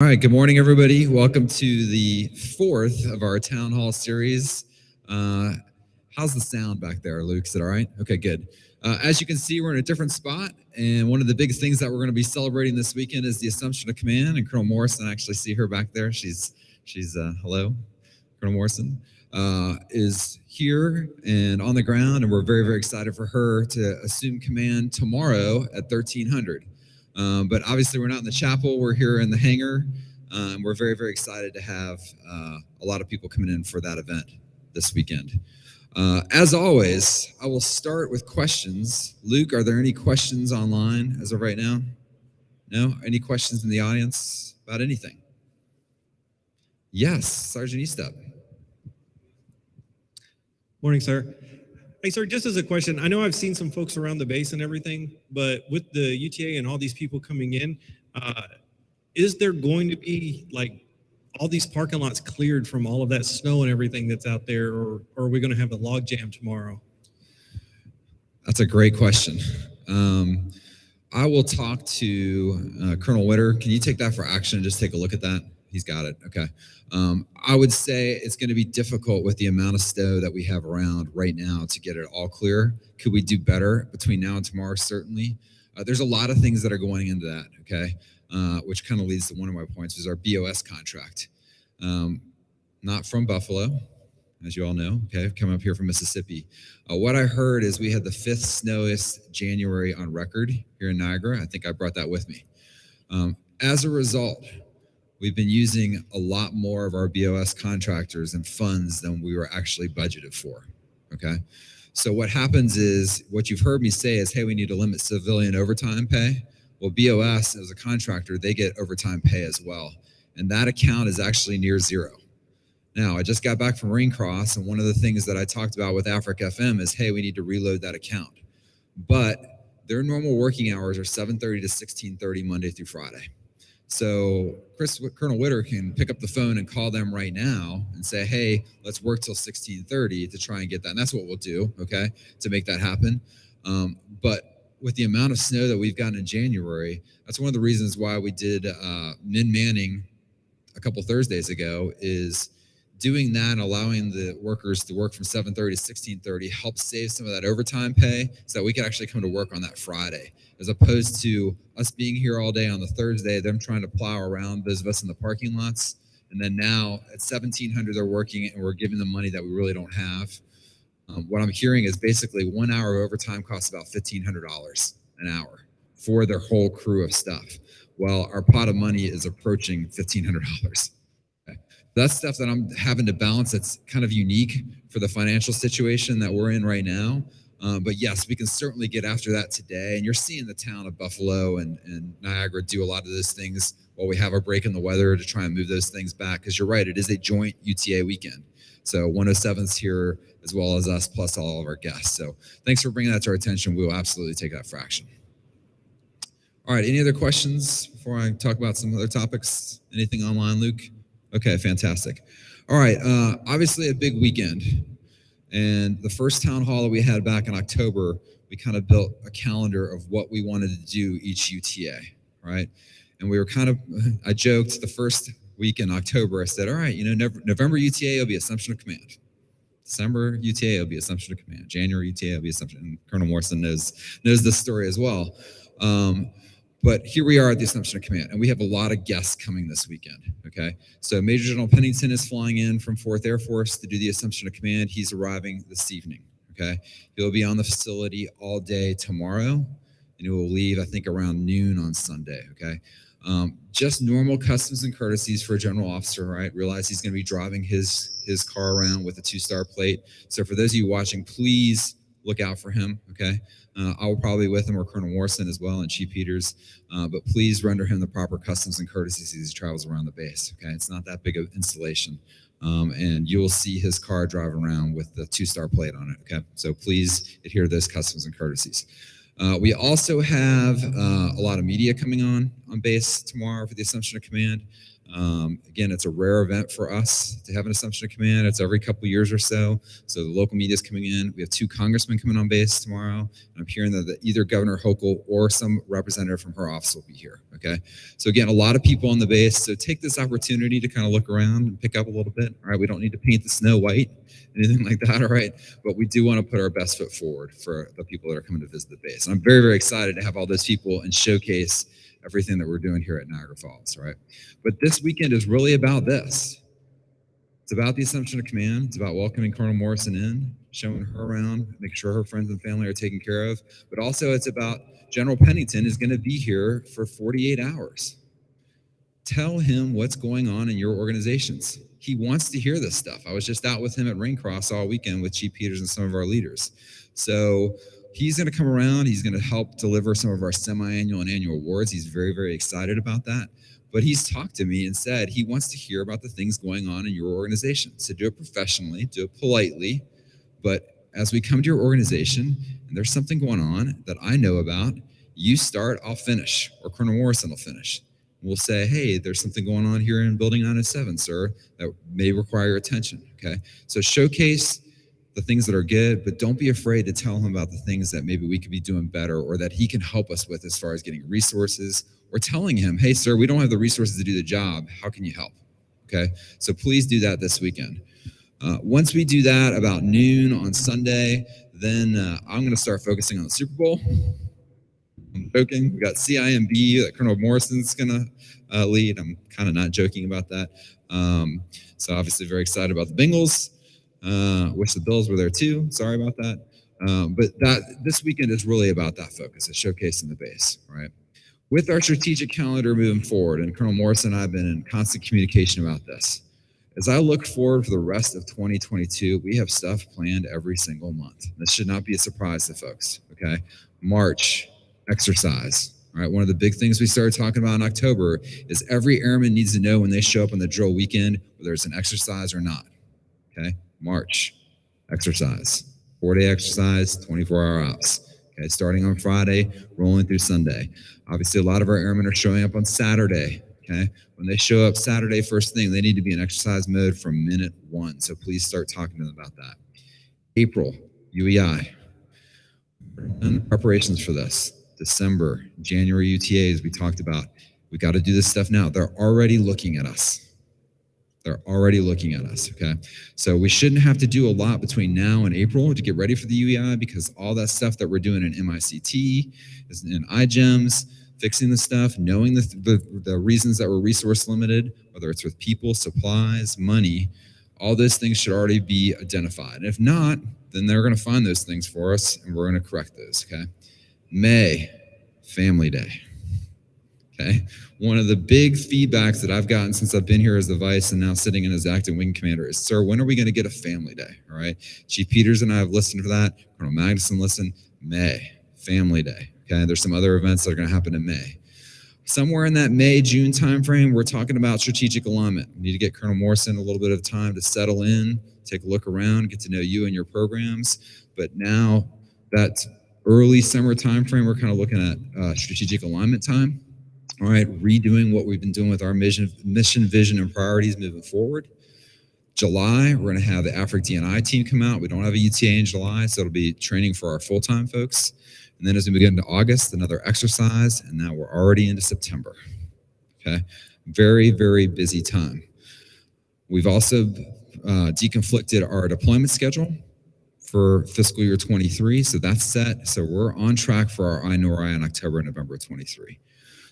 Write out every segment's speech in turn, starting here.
All right, good morning, everybody. Welcome to the fourth of our town hall series. How's the sound back there, Luke? Is it all right? Okay, good. As you can see, we're in a different spot, and one of the biggest things that we're going to be celebrating this weekend is the Assumption of Command. And Colonel Morrison, I actually see her back there. She's hello, Colonel Morrison, is here and on the ground, and we're very, very excited for her to assume command tomorrow at 1300. But obviously, we're not in the chapel. We're here in the hangar. We're very, very excited to have a lot of people coming in for that event this weekend. As always, I will start with questions. Luke, are there any questions online as of right now? No? Any questions in the audience about anything? Yes, Sergeant Eastep. Morning, sir. Hey, sir, just as a question, I know I've seen some folks around the base and everything, but with the UTA and all these people coming in, is there going to be like all these parking lots cleared from all of that snow and everything that's out there, or are we going to have a log jam tomorrow? That's a great question. I will talk to Colonel Witter. Can you take that for action and just take a look at that? He's got it. Okay. I would say it's going to be difficult with the amount of snow that we have around right now to get it all clear. Could we do better between now and tomorrow? Certainly. There's a lot of things that are going into that. Okay. Which kind of leads to one of my points, is our BOS contract. Not from Buffalo, as you all know. Okay. I've come up here from Mississippi. What I heard is we had the 5th snowiest January on record here in Niagara. I think I brought that with me. As a result, we've been using a lot more of our BOS contractors and funds than we were actually budgeted for, okay? So what happens is, what you've heard me say is, hey, we need to limit civilian overtime pay. Well, BOS, as a contractor, they get overtime pay as well. And that account is actually near zero. Now, I just got back from Marine Cross, and one of the things that I talked about with Africa FM is, hey, we need to reload that account. But their normal working hours are 7:30 to 16:30 Monday through Friday. So Colonel Witter can pick up the phone and call them right now and say, hey, let's work till 16:30 to try and get that. And that's what we'll do, okay, to make that happen. But with the amount of snow that we've gotten in January, that's one of the reasons why we did min-manning a couple Thursdays ago, is doing that and allowing the workers to work from 7:30 to 16:30 helps save some of that overtime pay so that we can actually come to work on that Friday, as opposed to us being here all day on the Thursday, them trying to plow around, those of us in the parking lots. And then now at 1700, they're working and we're giving them money that we really don't have. What I'm hearing is basically 1 hour of overtime costs about $1,500 an hour for their whole crew of stuff. Well, our pot of money is approaching $1,500. That's stuff that I'm having to balance. That's kind of unique for the financial situation that we're in right now. But yes, we can certainly get after that today. And you're seeing the town of Buffalo and Niagara do a lot of those things while we have a break in the weather to try and move those things back. Because you're right, it is a joint UTA weekend. So 107's here as well as us, plus all of our guests. So thanks for bringing that to our attention. We will absolutely take that for action. All right, any other questions before I talk about some other topics? Anything online, Luke? Okay, fantastic. All right, obviously a big weekend. And the first town hall that we had back in October, we kind of built a calendar of what we wanted to do each UTA, right? And we were kind of, I joked the first week in October, I said, all right, November UTA will be Assumption of Command. December UTA will be Assumption of Command. January UTA will be Assumption. And Colonel Morrison knows this story as well. But here we are at the Assumption of Command, and we have a lot of guests coming this weekend, okay? So Major General Pennington is flying in from 4th Air Force to do the Assumption of Command. He's arriving this evening, okay? He'll be on the facility all day tomorrow, and he will leave, I think, around noon on Sunday, okay? Just normal customs and courtesies for a general officer, right? Realize he's going to be driving his car around with a 2-star plate. So for those of you watching, please look out for him, okay? I will probably be with him, or Colonel Morrison as well, and Chief Peters, but please render him the proper customs and courtesies as he travels around the base, okay? It's not that big of installation, and you will see his car driving around with the 2-star plate on it, okay? So please adhere to those customs and courtesies. We also have a lot of media coming on base tomorrow for the Assumption of Command. Again, it's a rare event for us to have an Assumption of Command. It's every couple of years or so. So the local media is coming in. We have 2 congressmen coming on base tomorrow. And I'm hearing that either Governor Hochul or some representative from her office will be here. Okay. So again, a lot of people on the base. So take this opportunity to kind of look around and pick up a little bit. All right. We don't need to paint the snow white, anything like that. All right. But we do want to put our best foot forward for the people that are coming to visit the base. And I'm very, very excited to have all those people and showcase everything that we're doing here at Niagara Falls, right? But this weekend is really about this. It's about the Assumption of Command. It's about welcoming Colonel Morrison in, showing her around, make sure her friends and family are taken care of. But also it's about General Pennington is going to be here for 48 hours. Tell him what's going on in your organizations. He wants to hear this stuff. I was just out with him at Raincross all weekend with Chief Peters and some of our leaders. So he's going to come around. He's going to help deliver some of our semi-annual and annual awards. He's very, very excited about that. But he's talked to me and said he wants to hear about the things going on in your organization. So do it professionally, do it politely. But as we come to your organization and there's something going on that I know about, you start, I'll finish, or Colonel Morrison will finish. We'll say, hey, there's something going on here in Building 907, sir, that may require your attention, okay? So showcase the things that are good, but don't be afraid to tell him about the things that maybe we could be doing better or that he can help us with as far as getting resources, or telling him, hey, sir, we don't have the resources to do the job. How can you help? Okay, so please do that this weekend. Once we do that about noon on Sunday, then I'm going to start focusing on the Super Bowl. I'm joking. We got CIMB that Colonel Morrison's going to lead. I'm kind of not joking about that. So obviously very excited about the Bengals. Wish the Bills were there too. Sorry about that. But this weekend is really about that focus, it's showcasing the base, right? With our strategic calendar moving forward, and Colonel Morrison and I have been in constant communication about this. As I look forward for the rest of 2022, we have stuff planned every single month. This should not be a surprise to folks, okay? March, exercise. All right, one of the big things we started talking about in October is every airman needs to know when they show up on the drill weekend whether it's an exercise or not. Okay, March, exercise, 4-day exercise, 24-hour ops. Okay, starting on Friday, rolling through Sunday. Obviously, a lot of our airmen are showing up on Saturday. Okay, when they show up Saturday first thing, they need to be in exercise mode from minute 1. So please start talking to them about that. April, UEI. Preparations for this. December, January UTAs, we talked about. We got to do this stuff now. They're already looking at us. They're already looking at us, okay? So we shouldn't have to do a lot between now and April to get ready for the UEI, because all that stuff that we're doing in MICT, in iGEMS, fixing the stuff, knowing the reasons that we're resource limited, whether it's with people, supplies, money, all those things should already be identified. And if not, then they're going to find those things for us, and we're going to correct those, okay? May, Family Day. Okay. One of the big feedbacks that I've gotten since I've been here as the vice and now sitting in as acting wing commander is, sir, when are we going to get a family day? All right. Chief Peters and I have listened for that. Colonel Magnuson listened. May, Family Day. Okay. There's some other events that are going to happen in May. Somewhere in that May, June timeframe, we're talking about strategic alignment. We need to get Colonel Morrison a little bit of time to settle in, take a look around, get to know you and your programs. But now that early summer timeframe, we're kind of looking at strategic alignment time. All right, redoing what we've been doing with our mission, vision, and priorities moving forward. July, we're going to have the Afric D&I team come out. We don't have a UTA in July, so it'll be training for our full-time folks. And then as we begin into August, another exercise, and now we're already into September. Okay, very, very busy time. We've also deconflicted our deployment schedule for fiscal year 23, so that's set. So we're on track for our INORI in October and November 23.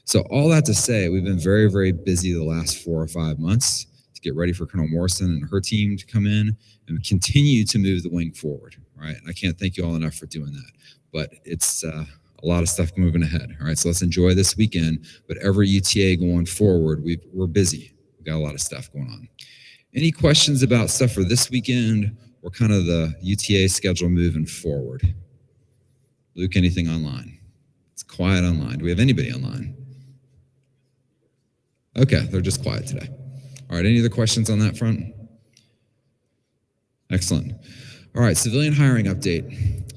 So all that to say, we've been very, very busy the last 4 or 5 months to get ready for Colonel Morrison and her team to come in and continue to move the wing forward, right? And I can't thank you all enough for doing that. But it's a lot of stuff moving ahead, all right? So let's enjoy this weekend. But every UTA going forward, we're busy. We've got a lot of stuff going on. Any questions about stuff for this weekend or kind of the UTA schedule moving forward? Luke, anything online? It's quiet online. Do we have anybody online? Okay, they're just quiet today. All right, any other questions on that front? Excellent. All right, civilian hiring update.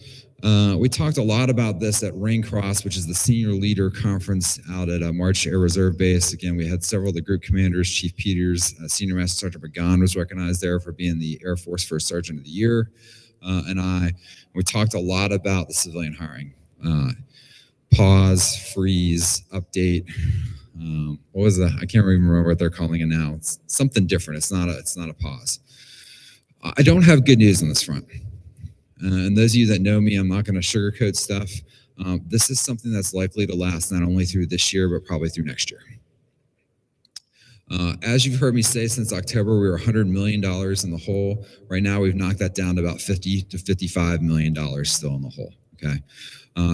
We talked a lot about this at Rain Cross, which is the senior leader conference out at March Air Reserve Base. Again, we had several of the group commanders, Chief Peters, Senior Master Sergeant Pagan was recognized there for being the Air Force First Sergeant of the Year. We talked a lot about the civilian hiring. Pause, freeze, update. What was that? I can't even remember what they're calling it now. It's something different. It's not a pause. I don't have good news on this front. And those of you that know me, I'm not going to sugarcoat stuff. This is something that's likely to last not only through this year, but probably through next year. As you've heard me say since October, we were $100 million in the hole. Right now, we've knocked that down to about $50 to $55 million still in the hole. Okay,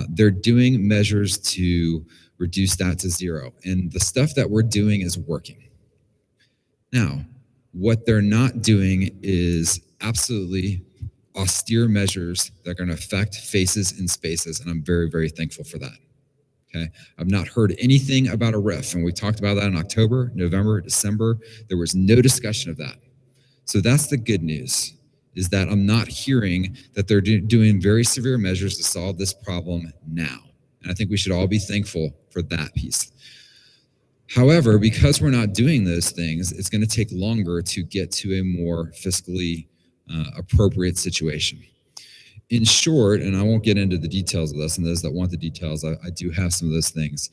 they're doing measures to reduce that to zero, and the stuff that we're doing is working. Now, what they're not doing is absolutely austere measures that are going to affect faces and spaces, and I'm very, very thankful for that. Okay, I've not heard anything about a RIF, and we talked about that in October, November, December. There was no discussion of that. So that's the good news, is that I'm not hearing that they're doing very severe measures to solve this problem now. And I think we should all be thankful for that piece. However, because we're not doing those things, it's going to take longer to get to a more fiscally appropriate situation. In short, and I won't get into the details of this, and those that want the details, I do have some of those things.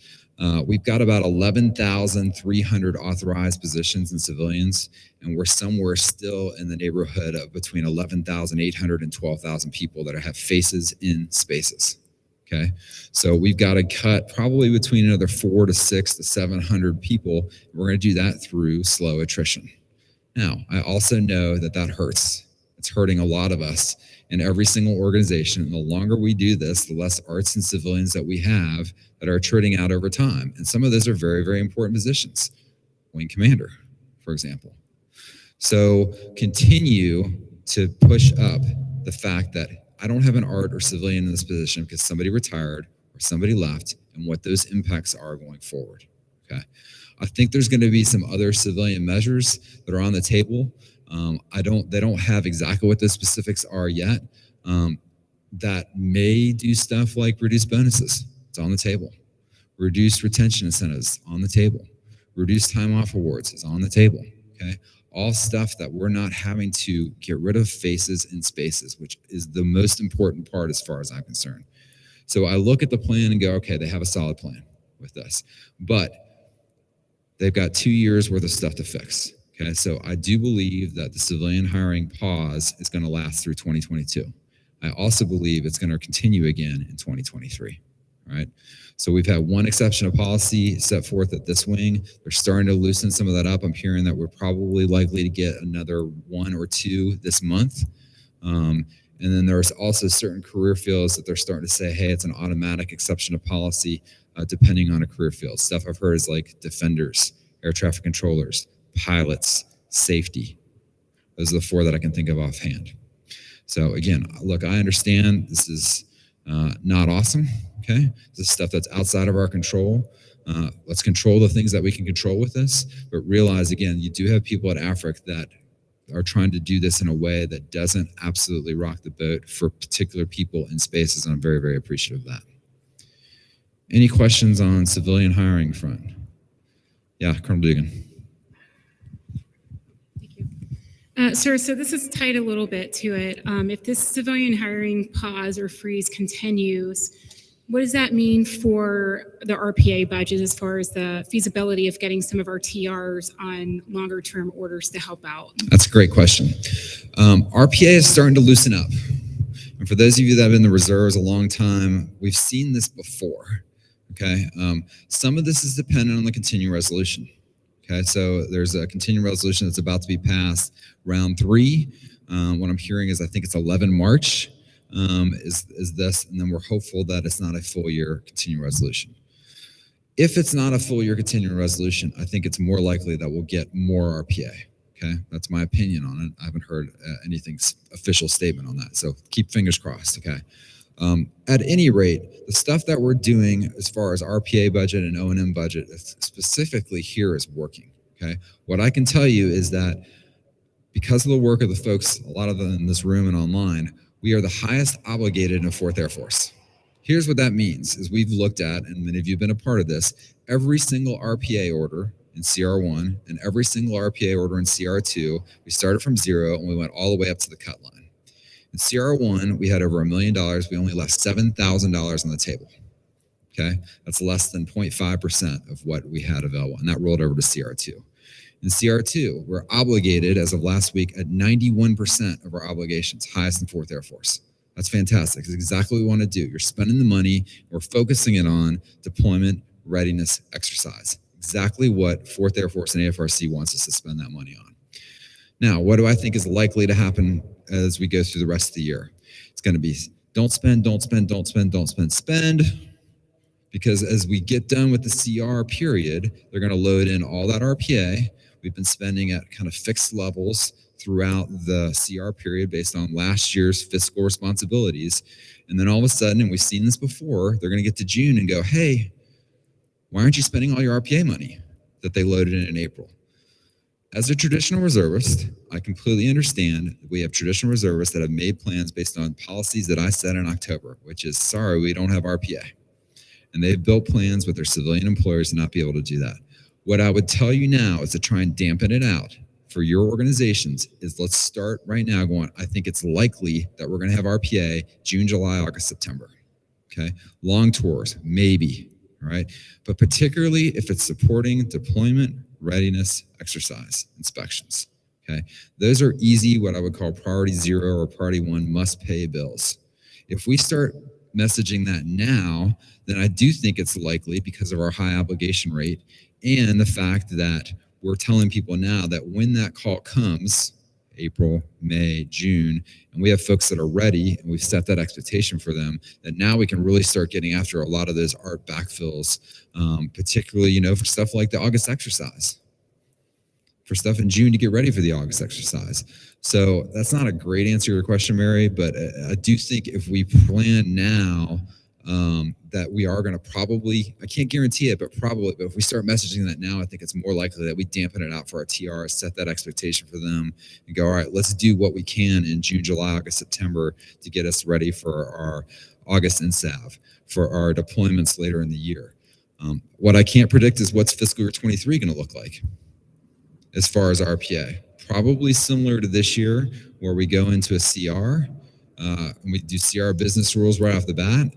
We've got about 11,300 authorized positions in civilians, and we're somewhere still in the neighborhood of between 11,800 and 12,000 people that have faces in spaces. Okay, so we've got to cut probably between another 400 to 600 to 700 people. We're going to do that through slow attrition. Now, I also know that hurts. It's hurting a lot of us in every single organization. And the longer we do this, the less arts and civilians that we have that are attriting out over time. And some of those are very, very important positions. Wing commander, for example. So continue to push up the fact that I don't have an art or civilian in this position because somebody retired or somebody left, and what those impacts are going forward. Okay. I think there's going to be some other civilian measures that are on the table. They don't have exactly what the specifics are yet. That may do stuff like reduce bonuses. It's on the table. Reduce retention incentives, on the table. Reduce time off awards is on the table. Okay. All stuff that we're not having to get rid of faces and spaces, which is the most important part as far as I'm concerned. So I look at the plan and go, okay, they have a solid plan with this, but they've got 2 years worth of stuff to fix. Okay, so I do believe that the civilian hiring pause is going to last through 2022. I also believe it's going to continue again in 2023. All right. So we've had one exception of policy set forth at this wing. They're starting to loosen some of that up. I'm hearing that we're probably likely to get another 1 or 2 this month. And then there's also certain career fields that they're starting to say, hey, it's an automatic exception of policy depending on a career field. Stuff I've heard is like defenders, air traffic controllers, pilots, safety. Those are the 4 that I can think of offhand. So again, look, I understand this is not awesome. Okay, this is stuff that's outside of our control. Let's control the things that we can control with this, but realize again, you do have people at AFRIC that are trying to do this in a way that doesn't absolutely rock the boat for particular people in spaces, and I'm very, very appreciative of that. Any questions on civilian hiring front? Yeah, Colonel Dugan. Sir, so this is tied a little bit to it. If this civilian hiring pause or freeze continues, what does that mean for the RPA budget as far as the feasibility of getting some of our TRs on longer term orders to help out? That's a great question. RPA is starting to loosen up. And for those of you that have been in the reserves a long time, we've seen this before. Okay. Some of this is dependent on the continuing resolution. Okay, so there's a continuing resolution that's about to be passed, round 3. What I'm hearing is I think it's 11 March is this, and then we're hopeful that it's not a full year continuing resolution. If it's not a full year continuing resolution, I think it's more likely that we'll get more RPA. Okay, that's my opinion on it. I haven't heard anything official statement on that, so keep fingers crossed. Okay. At any rate, the stuff that we're doing as far as RPA budget and O&M budget specifically here is working. Okay, what I can tell you is that because of the work of the folks, a lot of them in this room and online, We are the highest obligated in the 4th Air Force. Here's what that means, is we've looked at, and many of you have been a part of this, every single RPA order in CR1 and every single RPA order in CR2, we started from 0 and we went all the way up to the cut line. In CR1, we had over $1 million. We only left $7,000 on the table. Okay, that's less than 0.5% of what we had available, and that rolled over to CR2. In CR2, we're obligated as of last week at 91% of our obligations, highest in 4th Air Force. That's fantastic. It's exactly what we want to do. You're spending the money, we're focusing it on deployment, readiness, exercise. Exactly what 4th Air Force and AFRC wants us to spend that money on. Now, what do I think is likely to happen as we go through the rest of the year? It's going to be don't spend, don't spend, don't spend, don't spend, spend. Because as we get done with the CR period, they're going to load in all that RPA. We've been spending at kind of fixed levels throughout the CR period based on last year's fiscal responsibilities. And then all of a sudden, and we've seen this before, they're going to get to June and go, hey, why aren't you spending all your RPA money that they loaded in April? As a traditional reservist, I completely understand that we have traditional reservists that have made plans based on policies that I set in October, which is, sorry, we don't have RPA. And they've built plans with their civilian employers to not be able to do that. What I would tell you now is to try and dampen it out for your organizations is let's start right now going, I think it's likely that we're going to have RPA June, July, August, September. Okay. Long tours, maybe. All right. But particularly if it's supporting deployment, readiness, exercise, inspections. Okay. Those are easy, what I would call priority 0 or priority 1 must pay bills. If we start messaging that now, then I do think it's likely because of our high obligation rate and the fact that we're telling people now that when that call comes, April, May, June, and we have folks that are ready and we've set that expectation for them, that now we can really start getting after a lot of those ART backfills, particularly, for stuff like the August exercise, for stuff in June to get ready for the August exercise. So that's not a great answer to your question, Mary, but I do think if we plan now, that we are going to probably, I can't guarantee it, but if we start messaging that now, I think it's more likely that we dampen it out for our TR, set that expectation for them and go, all right, let's do what we can in June, July, August, September to get us ready for our August NSAV, for our deployments later in the year. What I can't predict is what's fiscal year 23 going to look like as far as RPA. Probably similar to this year where we go into a CR and we do CR business rules right off the bat.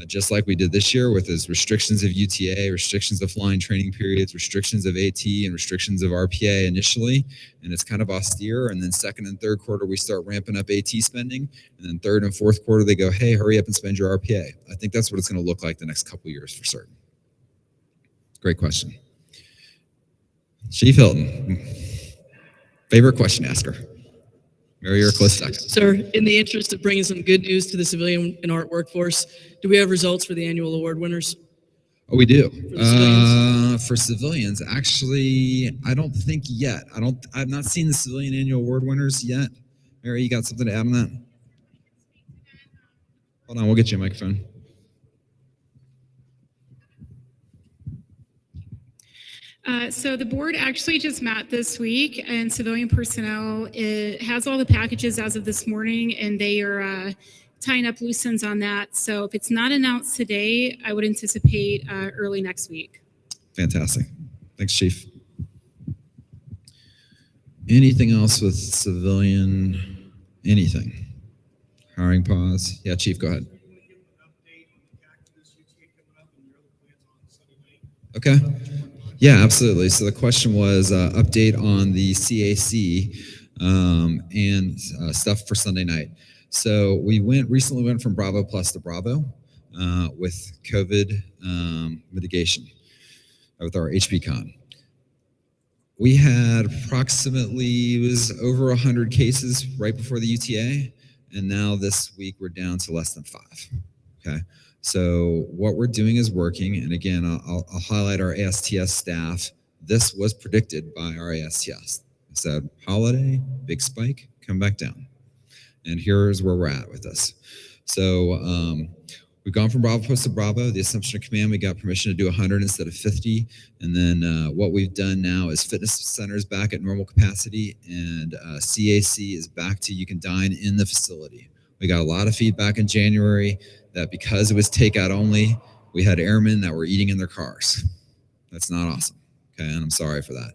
Just like we did this year with those restrictions of UTA, restrictions of flying training periods, restrictions of AT, and restrictions of RPA initially. And it's kind of austere. And then second and third quarter, we start ramping up AT spending. And then third and fourth quarter, they go, hey, hurry up and spend your RPA. I think that's what it's going to look like the next couple of years for certain. Great question. Chief Hilton, favorite question asker. Mary, you're a close second. Sir, in the interest of bringing some good news to the civilian and art workforce, do we have results for the annual award winners? Oh, we do. For For civilians, actually, I don't think yet. I've not seen the civilian annual award winners yet. Mary, you got something to add on that? Hold on, we'll get you a microphone. So the board actually just met this week, and civilian personnel has all the packages as of this morning, and they are tying up loose ends on that. So if it's not announced today, I would anticipate early next week. Fantastic. Thanks, Chief. Anything else with civilian? Anything? Hiring pause? Yeah, Chief, go ahead. Okay. Yeah, absolutely. So the question was update on the CAC and stuff for Sunday night. So we recently went from Bravo Plus to Bravo with COVID mitigation with our HPCon. We had approximately, it was over 100 cases right before the UTA, and now this week we're down to less than 5. Okay. So what we're doing is working. And again, I'll highlight our ASTS staff. This was predicted by our ASTS. It said, holiday, big spike, come back down. And here's where we're at with this. So we've gone from Bravo Plus to Bravo. The assumption of command, we got permission to do 100 instead of 50. And then what we've done now is fitness centers back at normal capacity, and CAC is back to you can dine in the facility. We got a lot of feedback in January that because it was takeout only, we had airmen that were eating in their cars. That's not awesome. Okay, and I'm sorry for that.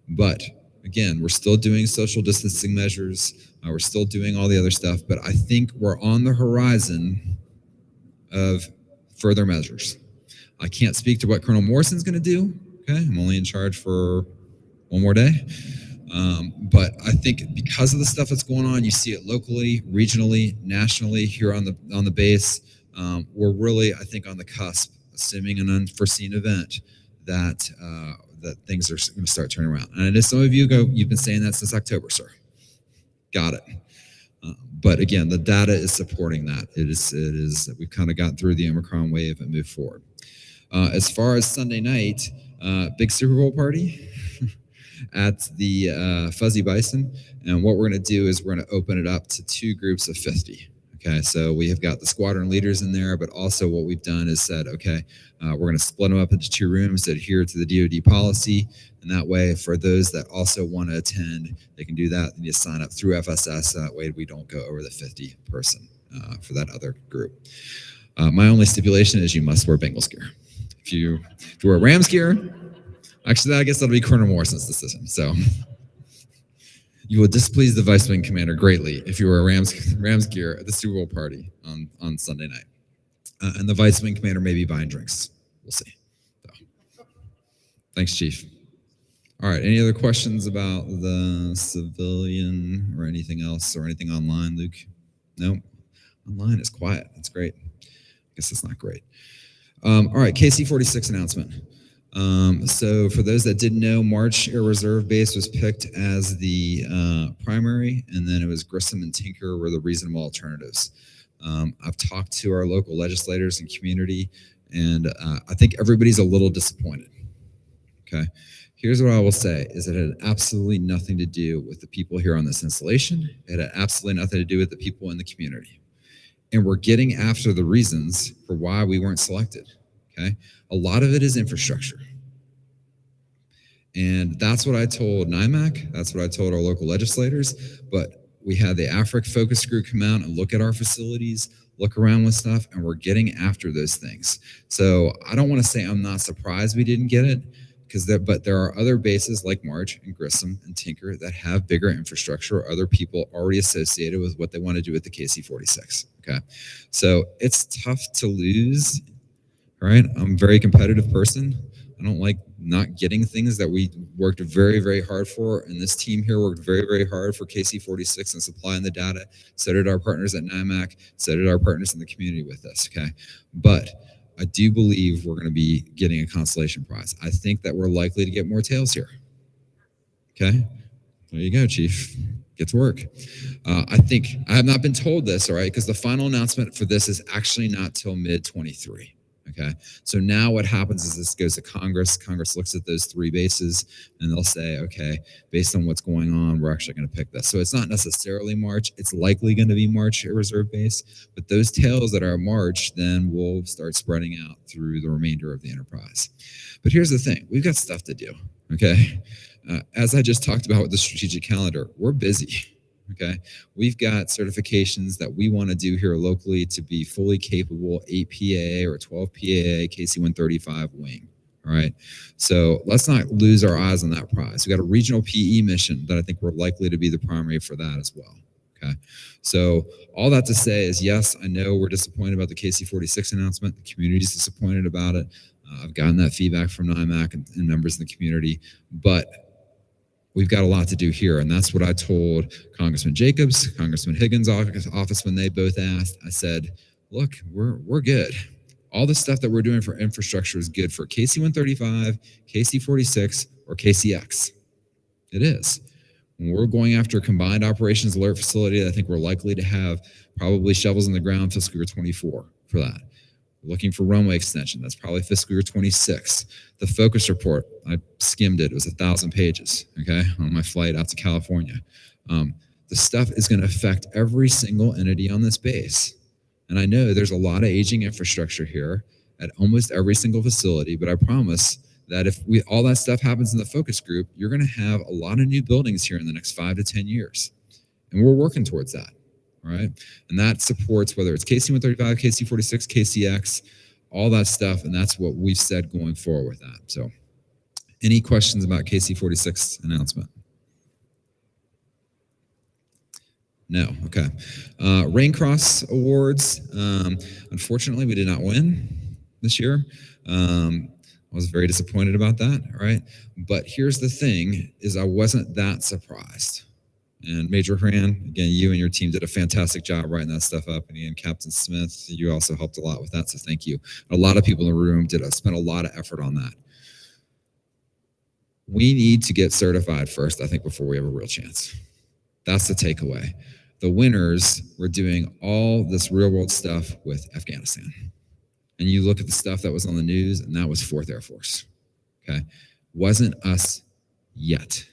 But again, we're still doing social distancing measures. We're still doing all the other stuff, but I think we're on the horizon of further measures. I can't speak to what Colonel Morrison's going to do. Okay, I'm only in charge for one more day. But I think because of the stuff that's going on, you see it locally, regionally, nationally here on the base. We're really, I think, on the cusp, assuming an unforeseen event, that things are going to start turning around. And I know some of you you've been saying that since October, sir. Got it. But again, the data is supporting that. It is we've kind of gotten through the Omicron wave and moved forward. As far as Sunday night, big Super Bowl party at the Fuzzy Bison. And what we're going to do is we're going to open it up to 2 groups of 50. Okay, so we have got the squadron leaders in there, but also what we've done is said, okay, we're going to split them up into 2 rooms that adhere to the DoD policy. And that way, for those that also want to attend, they can do that. And you sign up through FSS. So that way we don't go over the 50 person for that other group. My only stipulation is you must wear Bengals gear. If you wear Rams gear, actually, I guess that'll be Colonel Morrison's decision. So you will displease the Vice Wing Commander greatly if you wear Rams gear at the Super Bowl party on Sunday night. And the Vice Wing Commander may be buying drinks. We'll see. So, thanks, Chief. All right, any other questions about the civilian or anything else or anything online, Luke? No? Online is quiet. That's great. I guess it's not great. All right, KC-46 announcement. So for those that didn't know, March Air Reserve Base was picked as the primary, and then it was Grissom and Tinker were the reasonable alternatives. I've talked to our local legislators and community, and I think everybody's a little disappointed. Okay, here's what I will say, is it had absolutely nothing to do with the people here on this installation. It had absolutely nothing to do with the people in the community. And we're getting after the reasons for why we weren't selected. Okay, a lot of it is infrastructure. And that's what I told NIMAC. That's what I told our local legislators. But we had the AFRIC focus group come out and look at our facilities, look around with stuff, and we're getting after those things. So I don't want to say I'm not surprised we didn't get it, but there are other bases like March and Grissom and Tinker that have bigger infrastructure or other people already associated with what they want to do with the KC-46. Okay, so it's tough to lose. All right, I'm a very competitive person. I don't like not getting things that we worked very, very hard for. And this team here worked very, very hard for KC-46 and supplying the data. So did our partners at NIMAC. So did our partners in the community with us, okay? But I do believe we're going to be getting a consolation prize. I think that we're likely to get more tails here, okay? There you go, Chief. Get to work. I have not been told this, all right, because the final announcement for this is actually not till mid-23. Okay, so now what happens is this goes to Congress. Congress looks at those 3 bases and they'll say, okay, based on what's going on, we're actually going to pick this. So it's not necessarily March. It's likely going to be March Air Reserve Base, but those tails that are March then will start spreading out through the remainder of the enterprise. But here's the thing. We've got stuff to do, okay? As I just talked about with the strategic calendar, we're busy. Okay, we've got certifications that we want to do here locally to be fully capable 8 PAA or 12 PAA KC-135 wing. All right, so let's not lose our eyes on that prize. We got a regional PE mission that I think we're likely to be the primary for that as well. Okay, so all that to say is, yes, I know we're disappointed about the KC-46 announcement. The community's disappointed about it. I've gotten that feedback from NIMAC and members in the community, but we've got a lot to do here. And that's what I told Congressman Jacobs, Congressman Higgins' office when they both asked. I said, look, we're good. All the stuff that we're doing for infrastructure is good for KC-135, KC-46, or KCX. It is. When we're going after a combined operations alert facility, I think we're likely to have probably shovels in the ground fiscal year 24 for that. Looking for runway extension. That's probably fiscal year 26. The focus report, I skimmed it. It was 1,000 pages, okay, on my flight out to California. The stuff is going to affect every single entity on this base. And I know there's a lot of aging infrastructure here at almost every single facility, but I promise that if all that stuff happens in the focus group, you're going to have a lot of new buildings here in the next 5 to 10 years. And we're working towards that. all right? And that supports whether it's KC-135, KC-46, KCX, all that stuff, and that's what we've said going forward with that. So any questions about KC-46 announcement? No, okay. Raincross Awards, unfortunately, we did not win this year. I was very disappointed about that, all right? But here's the thing, is I wasn't that surprised. And Major Fran, again, you and your team did a fantastic job writing that stuff up. And again, Captain Smith, you also helped a lot with that, so thank you. A lot of people in the room spent a lot of effort on that. We need to get certified first, I think, before we have a real chance. That's the takeaway. The winners were doing all this real world stuff with Afghanistan. And you look at the stuff that was on the news, and that was 4th Air Force, okay? Wasn't us yet,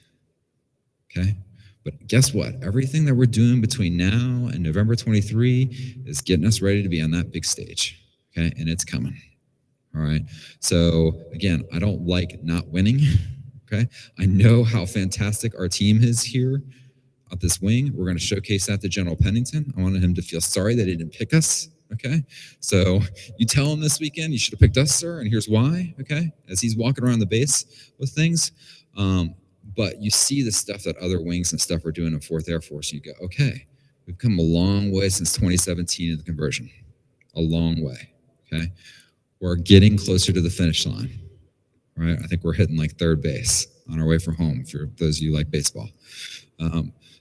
okay? But guess what? Everything that we're doing between now and November 23 is getting us ready to be on that big stage, okay? And it's coming, all right? So again, I don't like not winning, okay? I know how fantastic our team is here at this wing. We're gonna showcase that to General Pennington. I wanted him to feel sorry that he didn't pick us, okay? So you tell him this weekend, you should have picked us, sir, and here's why, okay? As he's walking around the base with things. But you see the stuff that other wings and stuff are doing in 4th Air Force, and you go, okay, we've come a long way since 2017 in the conversion. A long way, okay? We're getting closer to the finish line, right? I think we're hitting like 3rd base on our way for home, for those of you who like baseball.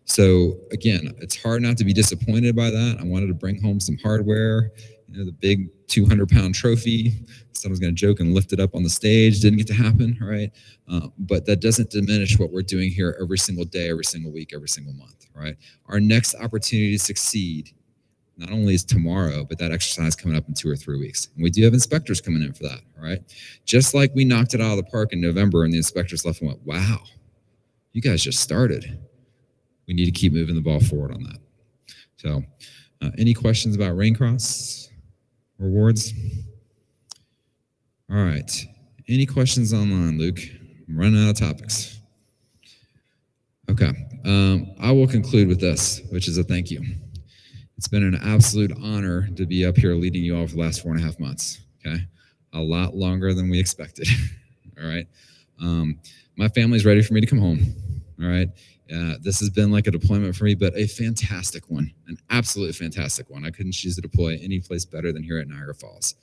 So again, it's hard not to be disappointed by that. I wanted to bring home some hardware, the big 200-pound trophy. Someone's going to joke and lift it up on the stage. Didn't get to happen, right? But that doesn't diminish what we're doing here every single day, every single week, every single month, right? Our next opportunity to succeed not only is tomorrow, but that exercise coming up in 2 or 3 weeks. And we do have inspectors coming in for that, all right? Just like we knocked it out of the park in November and the inspectors left and went, wow, you guys just started. We need to keep moving the ball forward on that. So any questions about Raincross awards? All right. Any questions online, Luke? I'm running out of topics. Okay. I will conclude with this, which is a thank you. It's been an absolute honor to be up here leading you all for the last 4.5 months. Okay. A lot longer than we expected. All right. My family's ready for me to come home. All right. This has been like a deployment for me, but a fantastic one, an absolutely fantastic one. I couldn't choose to deploy any place better than here at Niagara Falls.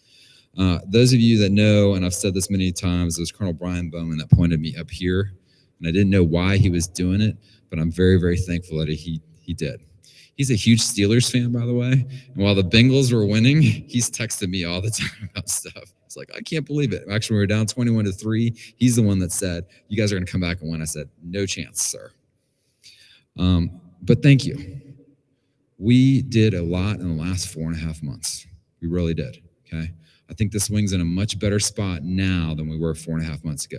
Those of you that know, and I've said this many times, it was Colonel Brian Bowman that pointed me up here, and I didn't know why he was doing it, but I'm very, very thankful that he did. He's a huge Steelers fan, by the way, and while the Bengals were winning, he's texted me all the time about stuff. It's like, I can't believe it. Actually, we were down 21-3. He's the one that said, you guys are going to come back and win. I said, no chance, sir. But thank you. We did a lot in the last 4.5 months. We really did, okay? I think this wing's in a much better spot now than we were 4.5 months ago.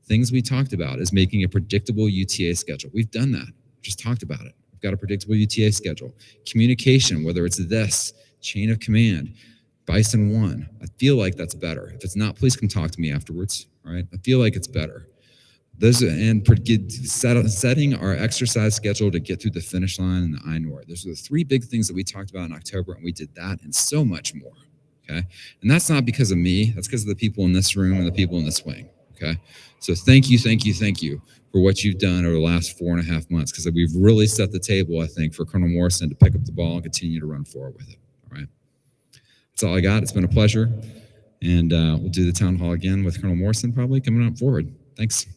Things we talked about is making a predictable UTA schedule. We've done that. Just talked about it. We've got a predictable UTA schedule. Communication, whether it's this, chain of command, Bison 1. I feel like that's better. If it's not, please come talk to me afterwards, all right? I feel like it's better. Setting our exercise schedule to get through the finish line and the INOR. Those are the 3 big things that we talked about in October, and we did that and so much more, okay? And that's not because of me. That's because of the people in this room and the people in this wing, okay? So thank you for what you've done over the last 4.5 months, because we've really set the table, I think, for Colonel Morrison to pick up the ball and continue to run forward with it, all right? That's all I got. It's been a pleasure, and we'll do the town hall again with Colonel Morrison probably coming up forward. Thanks.